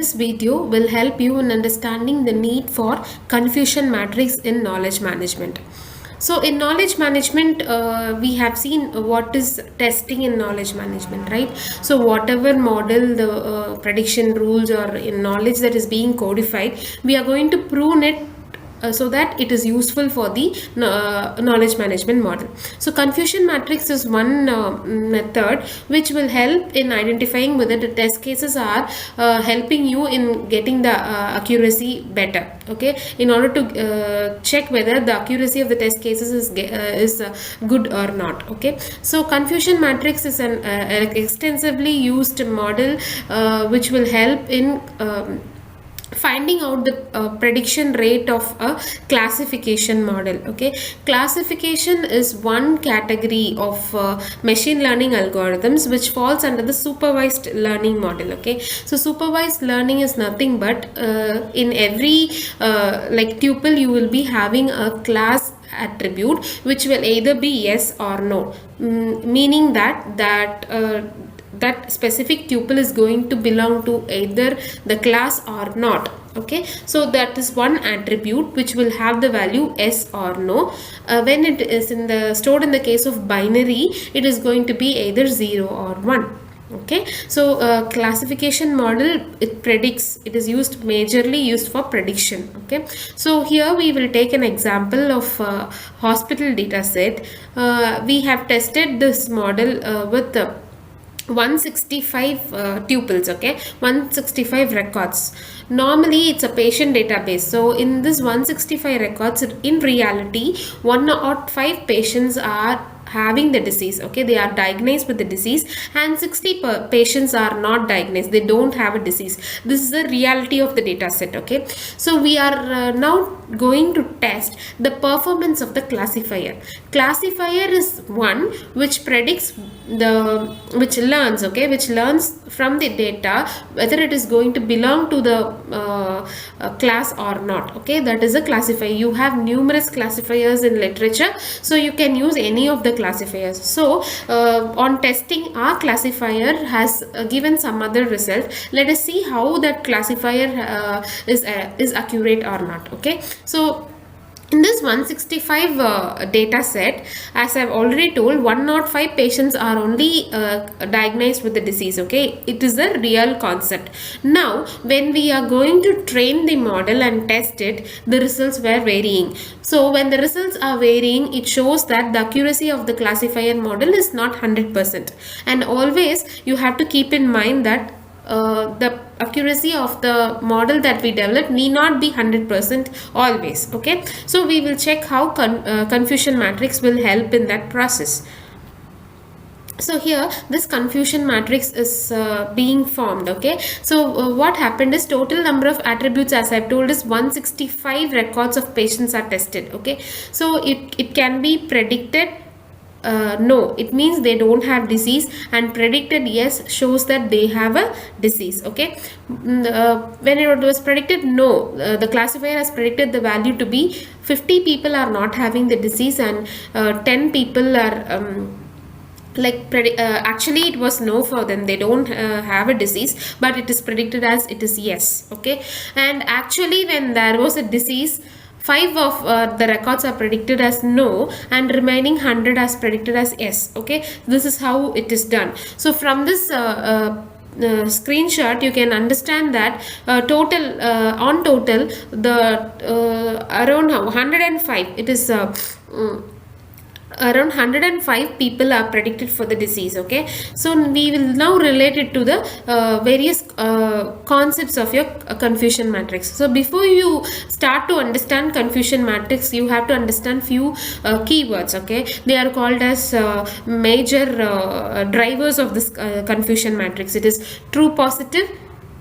This video will help you in understanding the need for confusion matrix in knowledge management. So in knowledge management, we have seen what is testing in knowledge management, right? So whatever model the prediction rules or in knowledge that is being codified, we are going to prune it so that it is useful for the knowledge management model. So confusion matrix is one method which will help in identifying whether the test cases are helping you in getting the accuracy better. Okay, in order to check whether the accuracy of the test cases is good or not. Okay, so confusion matrix is an extensively used model which will help in finding out the prediction rate of a classification model. Okay, classification is one category of machine learning algorithms which falls under the supervised learning model. Okay, so supervised learning is nothing but in every like tuple you will be having a class attribute which will either be yes or no, meaning that specific tuple is going to belong to either the class or not. Okay, so that is one attribute which will have the value yes or no. When it is stored in the case of binary, it is going to be either 0 or 1. Okay, so classification model, it is majorly used for prediction. Okay, so here we will take an example of hospital data set. We have tested this model with 165 tuples. Okay, 165 records. Normally it's a patient database, so in this 165 records, in reality 105 patients are having the disease. Okay, they are diagnosed with the disease, and 60 patients are not diagnosed, they don't have a disease. This is the reality of the data set. Okay, so we are now going to test the performance of the classifier. Classifier is one which predicts which learns from the data whether it is going to belong to the class or not. Okay, that is a classifier. You have numerous classifiers in literature, so you can use any of the classifiers. So on testing, our classifier has given some other result. Let us see how that classifier is accurate or not. Okay, so in this 165 data set, as I've already told, 105 patients are only diagnosed with the disease. Okay, it is a real concept. Now when we are going to train the model and test it, the results were varying. So when the results are varying, it shows that the accuracy of the classifier model is not 100%. And always you have to keep in mind that the accuracy of the model that we develop need not be 100% always. Okay, so we will check how confusion matrix will help in that process. So here this confusion matrix is being formed. Okay, so what happened is total number of attributes, as I've told, is 165 records of patients are tested. Okay, so it can be predicted no, it means they don't have disease, and predicted yes shows that they have a disease. Okay, when it was predicted no, the classifier has predicted the value to be 50 people are not having the disease, and 10 people are actually it was no for them, they don't have a disease, but it is predicted as it is yes. Okay, and actually when there was a disease, 5 of the records are predicted as no, and remaining 100 as predicted as yes. Okay, this is how it is done. So from this screenshot you can understand that total the around 105, it is around 105 people are predicted for the disease. Okay, so we will now relate it to the various concepts of your confusion matrix. So before you start to understand confusion matrix, you have to understand few keywords. Okay, they are called as major drivers of this confusion matrix. It is true positive,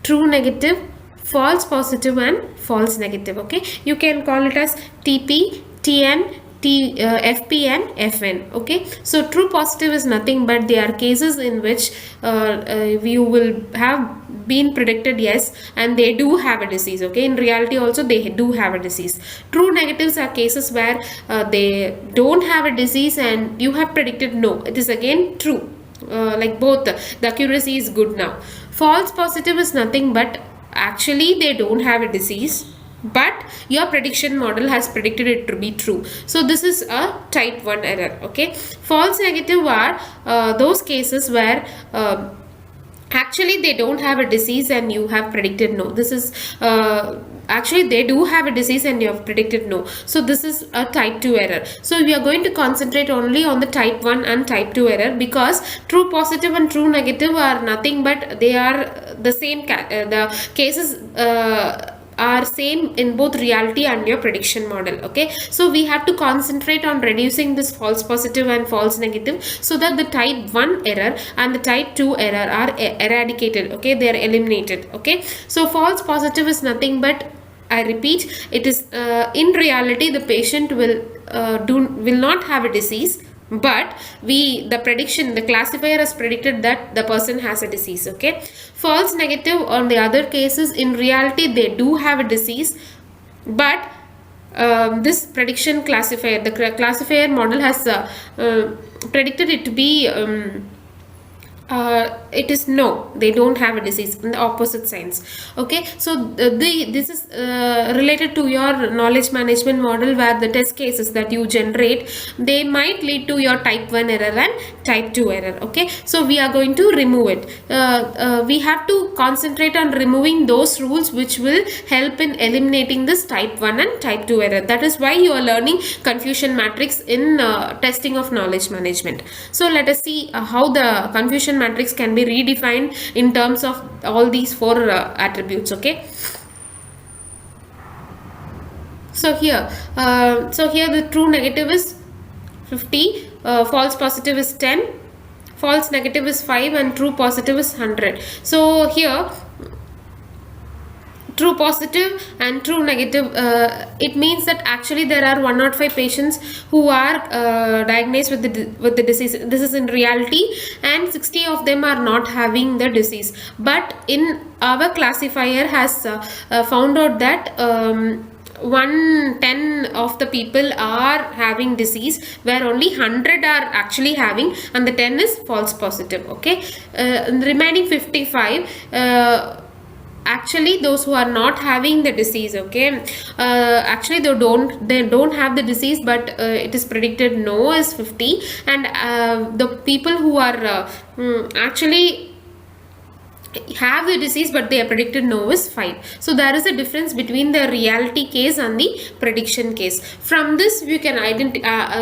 true negative, false positive, and false negative. Okay, you can call it as TP, TN, FP and FN. Okay, so true positive is nothing but they are cases in which you will have been predicted yes, and they do have a disease. Okay, in reality also they do have a disease. True negatives are cases where they don't have a disease and you have predicted no, it is again true. Like both, the accuracy is good now. False positive is nothing but actually they don't have a disease, but your prediction model has predicted it to be true. So this is a type 1 error. Okay, false negative are those cases where actually they don't have a disease and you have predicted no. This is actually they do have a disease and you have predicted no. So this is a type 2 error. So we are going to concentrate only on the type 1 and type 2 error, because true positive and true negative are nothing but they are the same the cases are same in both reality and your prediction model. Okay, so we have to concentrate on reducing this false positive and false negative, so that the type 1 error and the type 2 error are eradicated. Okay, they are eliminated. Okay, so false positive is nothing but, I repeat, it is in reality the patient will not have a disease, but the classifier has predicted that the person has a disease. Okay, false negative on the other cases, in reality they do have a disease, but this prediction classifier, the classifier model has predicted it to be it is no, they don't have a disease, in the opposite signs. Okay, so this is related to your knowledge management model, where the test cases that you generate, they might lead to your type 1 error and type 2 error. Okay, so we are going to remove it. We have to concentrate on removing those rules which will help in eliminating this type 1 and type 2 error. That is why you are learning confusion matrix in testing of knowledge management. So let us see how the confusion matrix can be redefined in terms of all these 4 attributes. Okay, so here the true negative is 50, false positive is 10, false negative is 5, and true positive is 100. So here true positive and true negative, it means that actually there are 105 patients who are diagnosed with the disease. This is in reality, and 60 of them are not having the disease. But in our classifier has found out that 110 of the people are having disease, where only 100 are actually having, and the 10 is false positive. Okay, the remaining 55, actually those who are not having the disease. Okay, actually they don't have the disease, but it is predicted no is 50, and the people who are actually have the disease but they are predicted no is 5. So there is a difference between the reality case and the prediction case. From this you can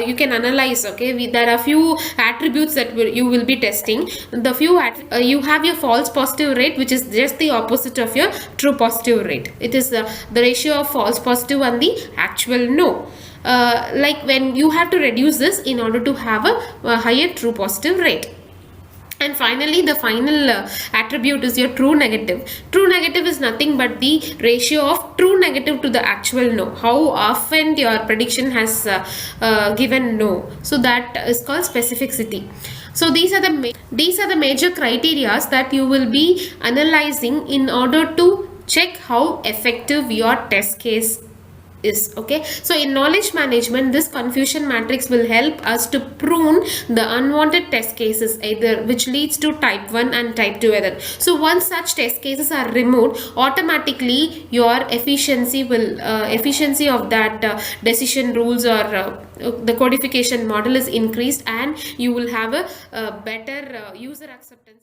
you can analyze. Okay, there are few attributes that you will be testing. The few you have your false positive rate, which is just the opposite of your true positive rate. It is the ratio of false positive and the actual no. Like when you have to reduce this in order to have a higher true positive rate. And finally, the final attribute is your true negative. True negative is nothing but the ratio of true negative to the actual no. How often your prediction has given no. So that is called specificity. So these are the major criteria that you will be analyzing in order to check how effective your test case is. Okay, so in knowledge management, this confusion matrix will help us to prune the unwanted test cases, either which leads to type 1 and type 2 error. So once such test cases are removed, automatically your efficiency of that decision rules or the codification model is increased, and you will have a better user acceptance.